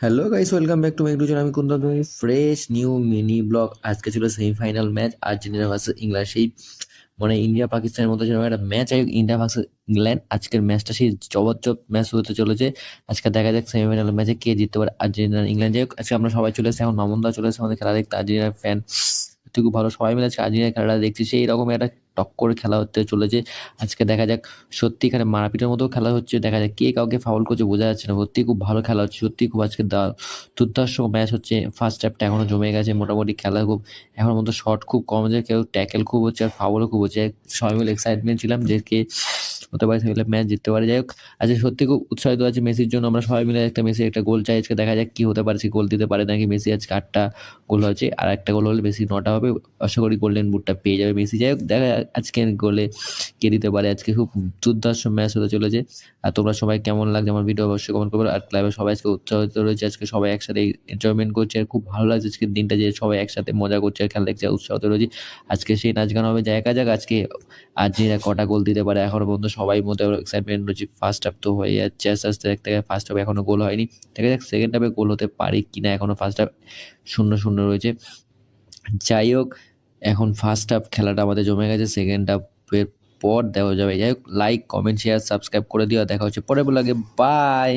Hello guys, welcome back to my YouTube channel. আমি কুন্দন, তুমি fresh new mini blog. আজকে ছিল semifinal match Argentina versus England. সেই মানে ইন্ডিয়া পাকিস্তানের মধ্যে যেরকম একটা ম্যাচ আয়োগ, ইন্ডিয়া ভার্সেস ইংল্যান্ড। আজকের ম্যাচটা সেই জবরদস্ত ম্যাচ হতে চলেছে। আজকে দেখা যাক সেমিফাইনাল ম্যাচে কে জিততে পারে, আর্জেন্টিনা ইংল্যান্ড। যাই হোক, আজকে আমরা সবাই চলে এসেছি, এখন মামুনদা চলে এসেছে আমাদের খেলা দেখতে। আর্জেন্টিনার ফ্যান সত্যি খুব ভালো, সবাই মিলে আজকে আর্জেন্টিনার খেলাটা দেখছি। সেই রকম একটা টক্কর খেলা হতে চলেছে। আজকে দেখা যাক, সত্যি এখানে মারাপিটের মতো খেলা হচ্ছে। দেখা যাক কে কাউকে ফাউল করছে, বোঝা যাচ্ছে না। সত্যি খুব ভালো খেলা হচ্ছে, সত্যি খুব আজকে দুর্ধর্ষ ম্যাচ হচ্ছে। ফার্স্ট হাফটা এখনো জমে গেছে, মোটামুটি খেলা খুব এখন মতো শট খুব কম হচ্ছে, কেউ ট্যাকেল খুব হচ্ছে আর ফাউলও খুব হচ্ছে। সবাই মিলে এক্সাইটমেন্ট ছিলাম যে কে হতে পারে, সেগুলো ম্যাচ জিততে পারে। যাই হোক, আজকে সত্যি খুব উৎসাহিত আছে মেসির জন্য। আমরা সবাই মিলে একটা মেসি একটা গোল চাই আজকে। দেখা যাক কি হতে পারে, সে গোল দিতে পারে নাকি। মেসি আজকে 8টা গোল হয়েছে, আর একটা গোল হলে মেসি 9টা হবে। আশা করি গোল্ডেন বুটটা পেয়ে যাবে মেসি। যাই হোক, দেখা যাক আজকে গোলে কে দিতে পারে। আজকে খুব দুর্ধর্ষ ম্যাচ হতে চলেছে। আর তোমরা সবাই কেমন লাগছে আমার ভিডিও অবশ্যই কমেন্ট করবে। আর ক্লাবে সবাই আজকে উৎসাহিত রয়েছে, আজকে সবাই একসাথে এনজয়মেন্ট করছে। আর খুব ভালো লাগছে আজকের দিনটা, যে সবাই একসাথে মজা করছে আর খেলা দেখছে, উৎসাহিত রয়েছে। আজকে সেই নাচ গান হবে, দেখা যাক আজকে আর্জেন্টিনা কটা গোল দিতে পারে। এখনো পর্যন্ত সবাই মধ্যে এক্সাইটমেন্ট রয়েছে। ফার্স্ট হাফ তো হয়ে যাচ্ছে আস্তে আস্তে, দেখতে ফার্স্ট হাফে এখনো গোল হয়নি। দেখা যাক সেকেন্ড হাফে গোল হতে পারে কিনা। এখনো ফার্স্ট হাফ 0-0 রয়েছে। যাই হোক, এখন ফার্স্ট হাফ খেলাটা আমাদের জমে গেছে, সেকেন্ড হাফের পর দেওয়া যাবে। যাই হোক, লাইক কমেন্ট শেয়ার সাবস্ক্রাইব করে দিও। দেখা হচ্ছে পরের ব্লগে। বাই।